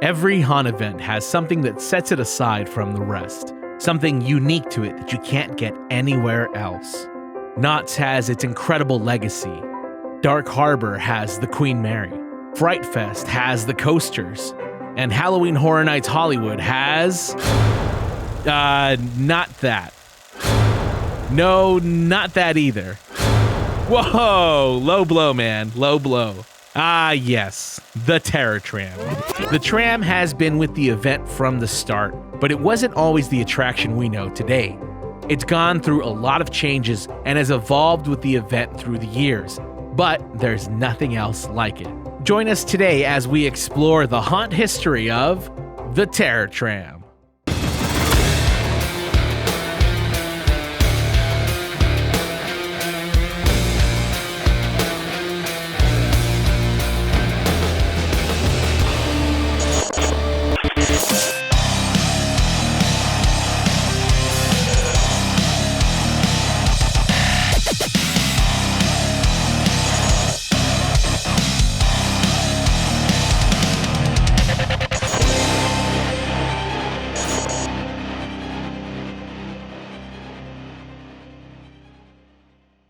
Every haunt event has something that sets it aside from the rest, something unique to it that you can't get anywhere else. Knott's has its incredible legacy. Dark Harbor has the Queen Mary. Fright Fest has the Coasters. And Halloween Horror Nights Hollywood has... not that. No, not that either. Whoa, low blow, man, low blow. Ah, yes, the Terror Tram. The tram has been with the event from the start, but it wasn't always the attraction we know today. It's gone through a lot of changes and has evolved with the event through the years, but there's nothing else like it. Join us today as we explore the haunt history of the Terror Tram.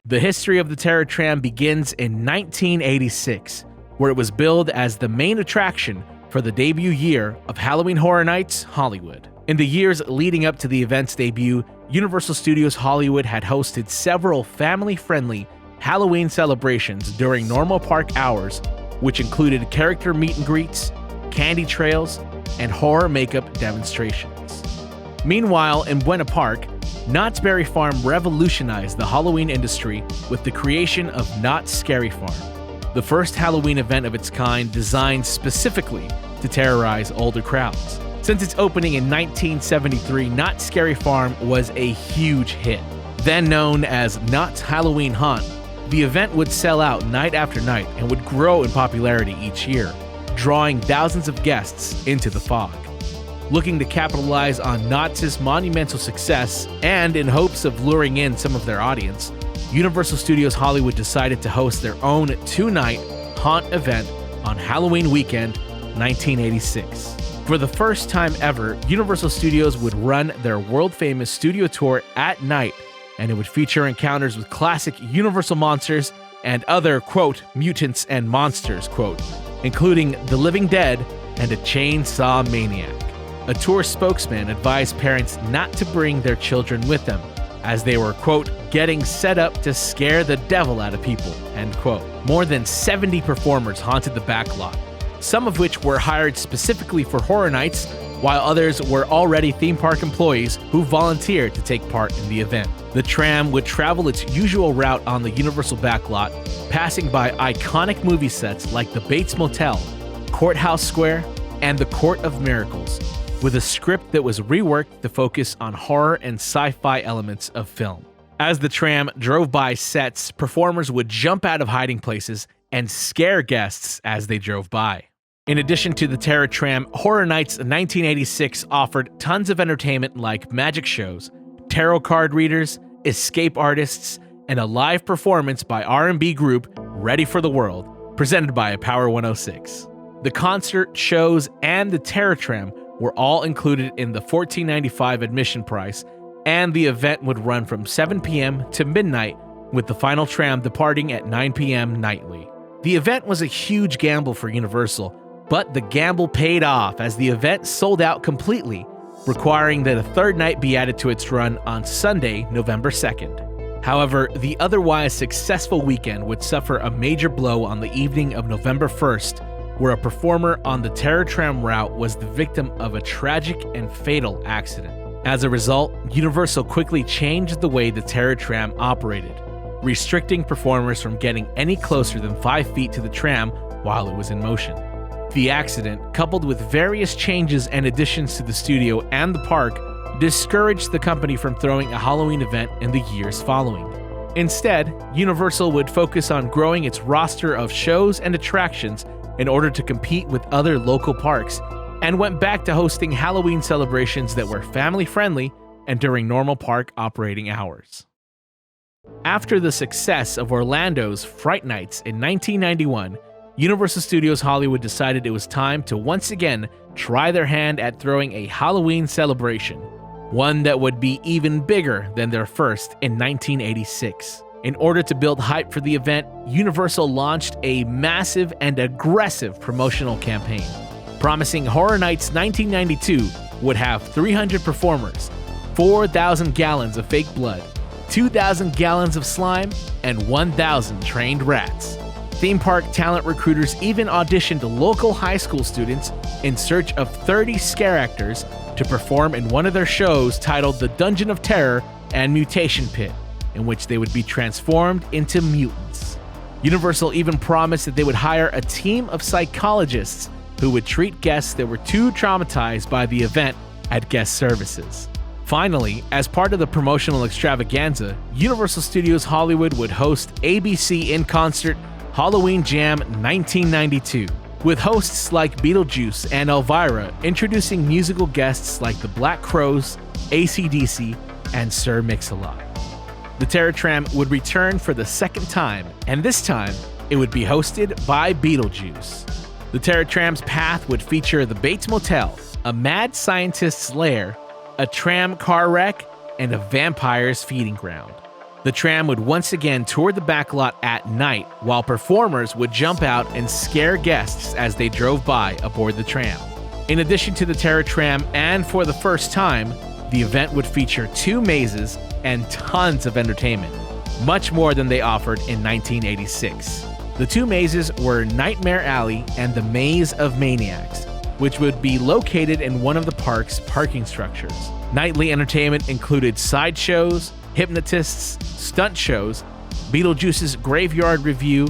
The history of the Terror Tram begins in 1986, where it was billed as the main attraction for the debut year of Halloween Horror Nights Hollywood. In the years leading up to the event's debut, Universal Studios Hollywood had hosted several family-friendly Halloween celebrations during normal park hours, which included character meet and greets, candy trails, and horror makeup demonstrations. Meanwhile, in Buena Park, Knott's Berry Farm revolutionized the Halloween industry with the creation of Knott's Scary Farm, the first Halloween event of its kind designed specifically to terrorize older crowds. Since its opening in 1973, Knott's Scary Farm was a huge hit. Then known as Knott's Halloween Haunt, the event would sell out night after night and would grow in popularity each year, drawing thousands of guests into the fog. Looking to capitalize on Knott's monumental success and in hopes of luring in some of their audience, Universal Studios Hollywood decided to host their own two-night haunt event on Halloween weekend 1986. For the first time ever, Universal Studios would run their world-famous studio tour at night, and it would feature encounters with classic Universal monsters and other, quote, mutants and monsters, quote, including the living dead and a chainsaw maniac. A tour spokesman advised parents not to bring their children with them, as they were, quote, getting set up to scare the devil out of people, end quote. More than 70 performers haunted the backlot, some of which were hired specifically for Horror Nights, while others were already theme park employees who volunteered to take part in the event. The tram would travel its usual route on the Universal backlot, passing by iconic movie sets like the Bates Motel, Courthouse Square, and the Court of Miracles, with a script that was reworked to focus on horror and sci-fi elements of film. As the tram drove by sets, performers would jump out of hiding places and scare guests as they drove by. In addition to the Terror Tram, Horror Nights 1986 offered tons of entertainment like magic shows, tarot card readers, escape artists, and a live performance by R&B group Ready for the World, presented by Power 106. The concert, shows, and the Terror Tram were all included in the $14.95 admission price, and the event would run from 7 p.m. to midnight, with the final tram departing at 9 p.m. nightly. The event was a huge gamble for Universal, but the gamble paid off as the event sold out completely, requiring that a third night be added to its run on Sunday, November 2nd. However, the otherwise successful weekend would suffer a major blow on the evening of November 1st, where a performer on the Terror Tram route was the victim of a tragic and fatal accident. As a result, Universal quickly changed the way the Terror Tram operated, restricting performers from getting any closer than 5 feet to the tram while it was in motion. The accident, coupled with various changes and additions to the studio and the park, discouraged the company from throwing a Halloween event in the years following. Instead, Universal would focus on growing its roster of shows and attractions in order to compete with other local parks, and went back to hosting Halloween celebrations that were family-friendly and during normal park operating hours. After the success of Orlando's Fright Nights in 1991, Universal Studios Hollywood decided it was time to once again try their hand at throwing a Halloween celebration, one that would be even bigger than their first in 1986. In order to build hype for the event, Universal launched a massive and aggressive promotional campaign, promising Horror Nights 1992 would have 300 performers, 4,000 gallons of fake blood, 2,000 gallons of slime, and 1,000 trained rats. Theme park talent recruiters even auditioned local high school students in search of 30 scare actors to perform in one of their shows titled The Dungeon of Terror and Mutation Pit, in which they would be transformed into mutants. Universal even promised that they would hire a team of psychologists who would treat guests that were too traumatized by the event at guest services. Finally, as part of the promotional extravaganza, Universal Studios Hollywood would host ABC in Concert Halloween Jam 1992, with hosts like Beetlejuice and Elvira introducing musical guests like the Black Crowes, AC/DC, and Sir Mix-a-Lot. The Terror Tram would return for the second time, and this time, it would be hosted by Beetlejuice. The Terror Tram's path would feature the Bates Motel, a mad scientist's lair, a tram car wreck, and a vampire's feeding ground. The tram would once again tour the backlot at night, while performers would jump out and scare guests as they drove by aboard the tram. In addition to the Terror Tram, and for the first time, the event would feature 2 mazes and tons of entertainment, much more than they offered in 1986. The 2 mazes were Nightmare Alley and the Maze of Maniacs, which would be located in one of the park's parking structures. Nightly entertainment included sideshows, hypnotists, stunt shows, Beetlejuice's Graveyard Review,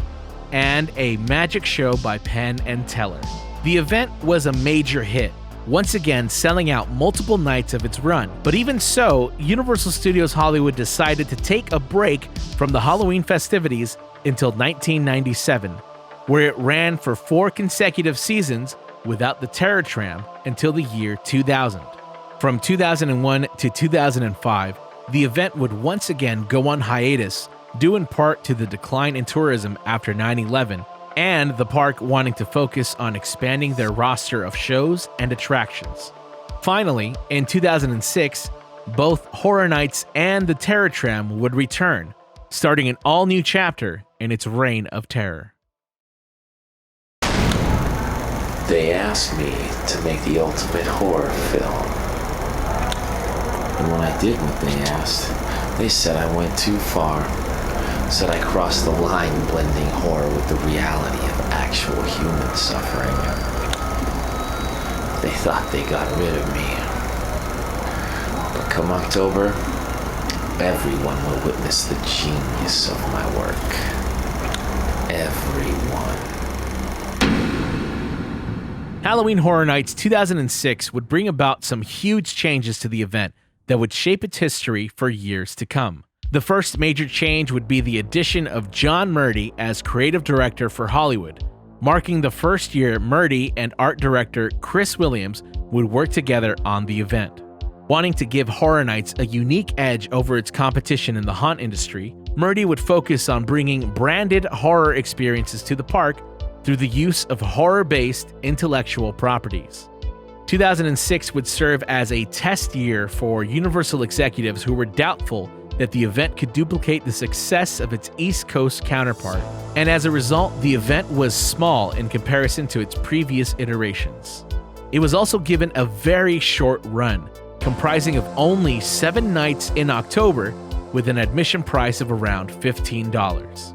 and a magic show by Penn and Teller. The event was a major hit, once again selling out multiple nights of its run. But even so, Universal Studios Hollywood decided to take a break from the Halloween festivities until 1997, where it ran for 4 consecutive seasons without the Terror Tram until the year 2000. From 2001 to 2005, the event would once again go on hiatus, due in part to the decline in tourism after 9/11 and the park wanting to focus on expanding their roster of shows and attractions. Finally, in 2006, both Horror Nights and the Terror Tram would return, starting an all-new chapter in its reign of terror. They asked me to make the ultimate horror film. And when I did what they asked, they said I went too far. Said I crossed the line blending horror with the reality of actual human suffering. They thought they got rid of me. But come October, everyone will witness the genius of my work. Everyone. Halloween Horror Nights 2006 would bring about some huge changes to the event that would shape its history for years to come. The first major change would be the addition of John Murdy as creative director for Hollywood, marking the first year Murdy and art director Chris Willams would work together on the event. Wanting to give Horror Nights a unique edge over its competition in the haunt industry, Murdy would focus on bringing branded horror experiences to the park through the use of horror-based intellectual properties. 2006 would serve as a test year for Universal executives who were doubtful that the event could duplicate the success of its East Coast counterpart, and as a result, the event was small in comparison to its previous iterations. It was also given a very short run, comprising of only 7 nights in October with an admission price of around $15.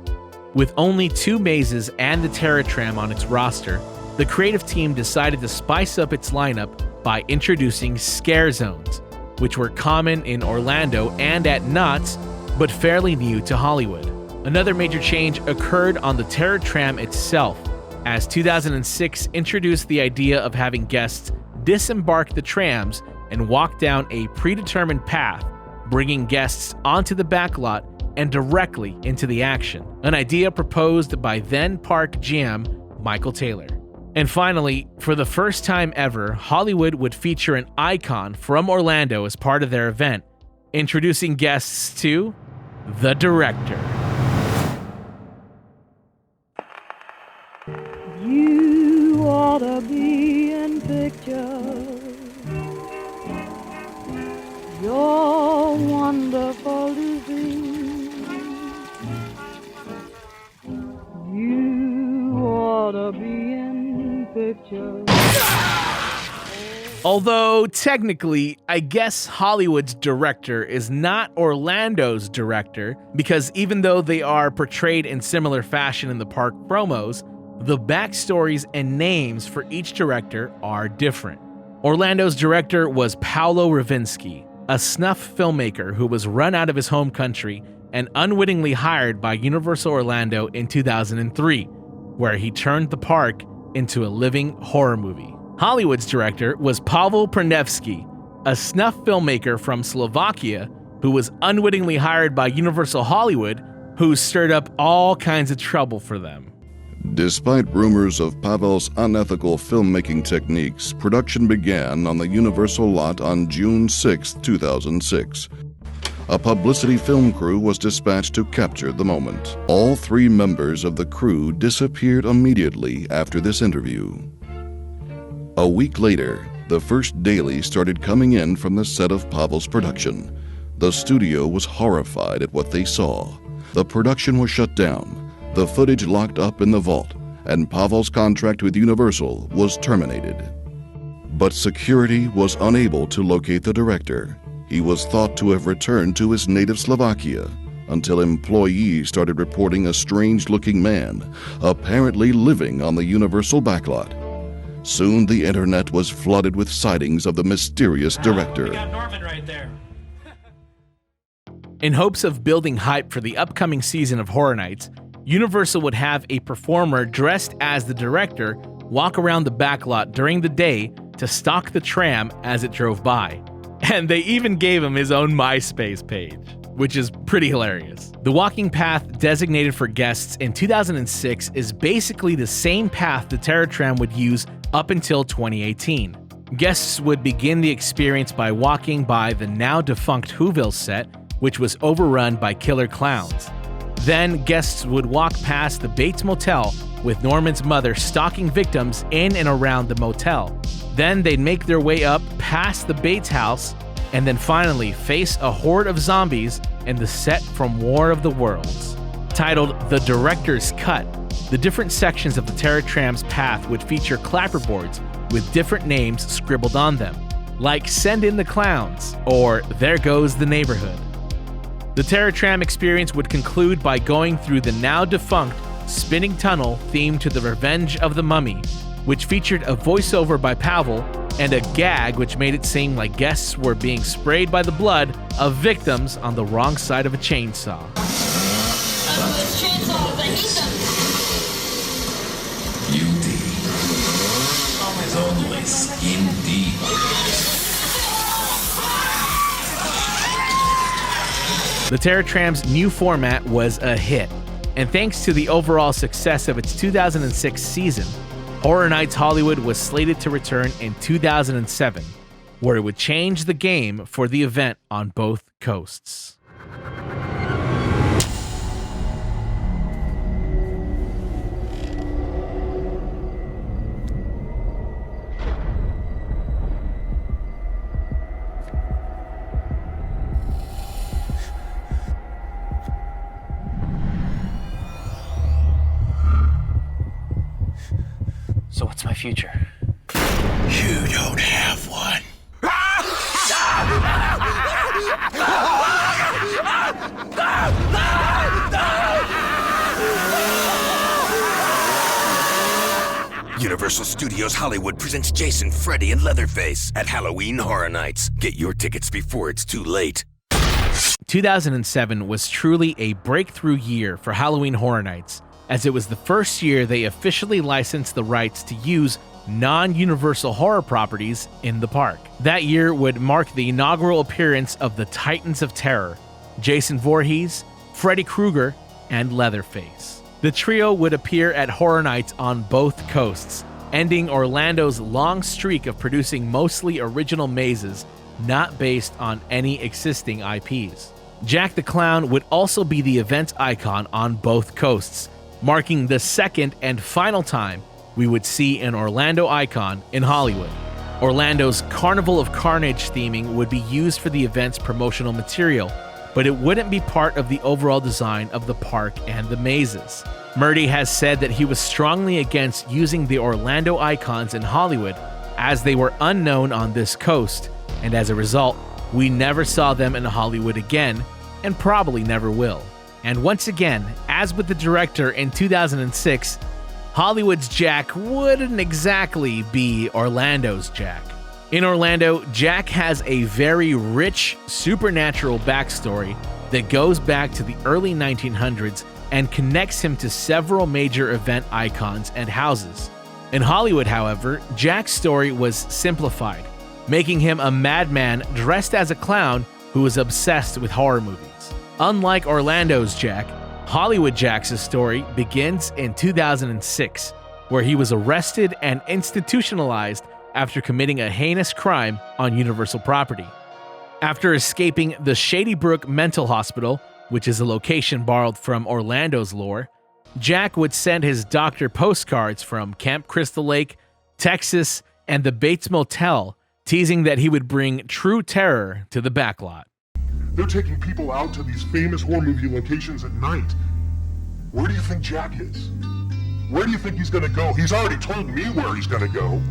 With only 2 mazes and the Terror Tram on its roster, the creative team decided to spice up its lineup by introducing scare zones, which were common in Orlando and at Knott's, but fairly new to Hollywood. Another major change occurred on the Terror Tram itself, as 2006 introduced the idea of having guests disembark the trams and walk down a predetermined path, bringing guests onto the backlot and directly into the action, an idea proposed by then Park GM Michael Taylor. And finally, for the first time ever, Hollywood would feature an icon from Orlando as part of their event, introducing guests to the director. You ought to be in pictures picture. You're wonderful to see. You ought to be in pictures. Although, technically, I guess Hollywood's director is not Orlando's director, because even though they are portrayed in similar fashion in the park promos, the backstories and names for each director are different. Orlando's director was Paolo Ravinsky, a snuff filmmaker who was run out of his home country and unwittingly hired by Universal Orlando in 2003, where he turned the park into a living horror movie. Hollywood's director was Pavel Prnevsky, a snuff filmmaker from Slovakia who was unwittingly hired by Universal Hollywood, who stirred up all kinds of trouble for them. Despite rumors of Pavel's unethical filmmaking techniques, production began on the Universal lot on June 6, 2006. A publicity film crew was dispatched to capture the moment. All 3 members of the crew disappeared immediately after this interview. A week later, the first dailies started coming in from the set of Pavel's production. The studio was horrified at what they saw. The production was shut down, the footage locked up in the vault, and Pavel's contract with Universal was terminated. But security was unable to locate the director. He was thought to have returned to his native Slovakia until employees started reporting a strange-looking man apparently living on the Universal backlot. Soon the internet was flooded with sightings of the mysterious director. We got Norman right there. In hopes of building hype for the upcoming season of Horror Nights, Universal would have a performer dressed as the director walk around the backlot during the day to stalk the tram as it drove by. And they even gave him his own MySpace page, which is pretty hilarious. The walking path designated for guests in 2006 is basically the same path the Terror Tram would use up until 2018. Guests would begin the experience by walking by the now defunct Whoville set, which was overrun by killer clowns. Then guests would walk past the Bates Motel with Norman's mother stalking victims in and around the motel. Then they'd make their way up past the Bates house and then finally face a horde of zombies in the set from War of the Worlds. Titled The Director's Cut, the different sections of the Terror Tram's path would feature clapperboards with different names scribbled on them, like Send in the Clowns or There Goes the Neighborhood. The Terror Tram experience would conclude by going through the now defunct spinning tunnel themed to the Revenge of the Mummy, which featured a voiceover by Pavel and a gag which made it seem like guests were being sprayed by the blood of victims on the wrong side of a chainsaw. Those chainsaws, I hate them. Beauty is only skin deep. The Terror Tram's new format was a hit, and thanks to the overall success of its 2006 season, Horror Nights Hollywood was slated to return in 2007, where it would change the game for the event on both coasts. So what's my future? You don't have one. Universal Studios Hollywood presents Jason, Freddy, and Leatherface at Halloween Horror Nights. Get your tickets before it's too late. 2007 was truly a breakthrough year for Halloween Horror Nights, as it was the first year they officially licensed the rights to use non-Universal horror properties in the park. That year would mark the inaugural appearance of the Titans of Terror, Jason Voorhees, Freddy Krueger, and Leatherface. The trio would appear at Horror Nights on both coasts, ending Orlando's long streak of producing mostly original mazes not based on any existing IPs. Jack the Clown would also be the event icon on both coasts, marking the second and final time we would see an Orlando icon in Hollywood. Orlando's Carnival of Carnage theming would be used for the event's promotional material, but it wouldn't be part of the overall design of the park and the mazes. Murdy has said that he was strongly against using the Orlando icons in Hollywood as they were unknown on this coast, and as a result, we never saw them in Hollywood again, and probably never will. And once again, as with the director in 2006, Hollywood's Jack wouldn't exactly be Orlando's Jack. In Orlando, Jack has a very rich, supernatural backstory that goes back to the early 1900s and connects him to several major event icons and houses. In Hollywood, however, Jack's story was simplified, making him a madman dressed as a clown who was obsessed with horror movies. Unlike Orlando's Jack, Hollywood Jack's story begins in 2006, where he was arrested and institutionalized after committing a heinous crime on Universal property. After escaping the Shady Brook Mental Hospital, which is a location borrowed from Orlando's lore, Jack would send his doctor postcards from Camp Crystal Lake, Texas, and the Bates Motel, teasing that he would bring true terror to the backlot. They're taking people out to these famous horror movie locations at night. Where do you think Jack is? Where do you think he's gonna go? He's already told me where he's gonna go.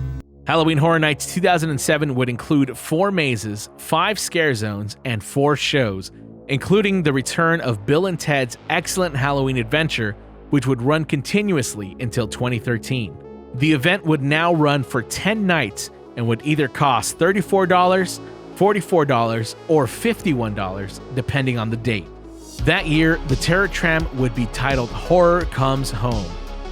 Halloween Horror Nights 2007 would include 4 mazes, 5 scare zones, and 4 shows, including the return of Bill and Ted's Excellent Halloween Adventure, which would run continuously until 2013. The event would now run for 10 nights and would either cost $34, $44, or $51, depending on the date. That year, the Terror Tram would be titled Horror Comes Home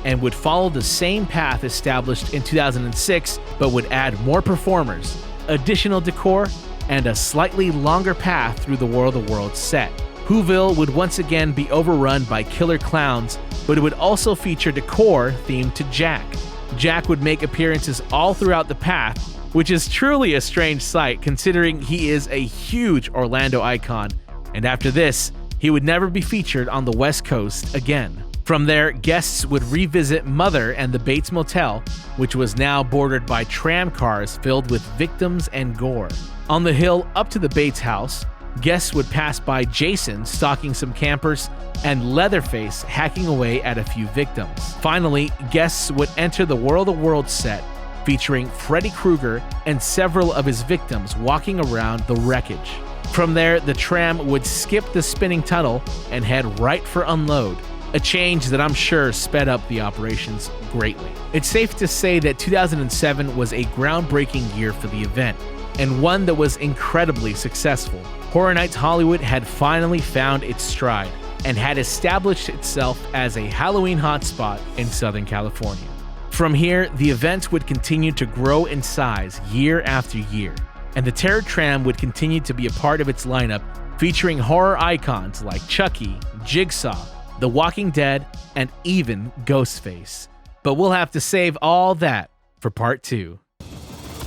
and would follow the same path established in 2006, but would add more performers, additional decor, and a slightly longer path through the World of Worlds set. Whoville would once again be overrun by killer clowns, but it would also feature decor themed to Jack. Jack would make appearances all throughout the path, which is truly a strange sight considering he is a huge Orlando icon, and after this, he would never be featured on the West Coast again. From there, guests would revisit Mother and the Bates Motel, which was now bordered by tram cars filled with victims and gore. On the hill up to the Bates house, guests would pass by Jason stalking some campers and Leatherface hacking away at a few victims. Finally, guests would enter the World of Worlds set, featuring Freddy Krueger and several of his victims walking around the wreckage. From there, the tram would skip the spinning tunnel and head right for unload, a change that I'm sure sped up the operations greatly. It's safe to say that 2007 was a groundbreaking year for the event, and one that was incredibly successful. Horror Nights Hollywood had finally found its stride and had established itself as a Halloween hotspot in Southern California. From here, the event would continue to grow in size year after year, and the Terror Tram would continue to be a part of its lineup, featuring horror icons like Chucky, Jigsaw, The Walking Dead, and even Ghostface. But we'll have to save all that for part 2.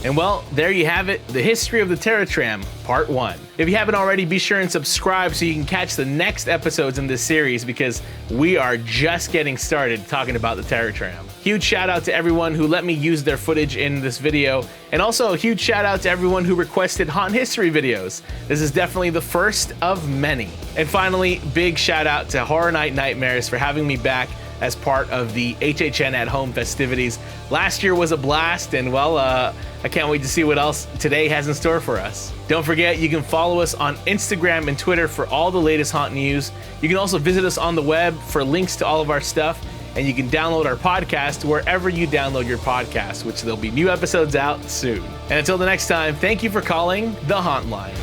And well, there you have it, the history of the Terror Tram, part 1. If you haven't already, be sure and subscribe so you can catch the next episodes in this series because we are just getting started talking about the Terror Tram. Huge shout out to everyone who let me use their footage in this video, and also a huge shout out to everyone who requested haunt history videos. This is definitely the first of many. And finally, big shout out to Horror Night Nightmares for having me back as part of the HHN at Home festivities. Last year was a blast, and well, I can't wait to see what else today has in store for us. Don't forget, you can follow us on Instagram and Twitter for all the latest haunt news. You can also visit us on the web for links to all of our stuff, and you can download our podcast wherever you download your podcast, which there'll be new episodes out soon. And until the next time, thank you for calling The Haunt Line.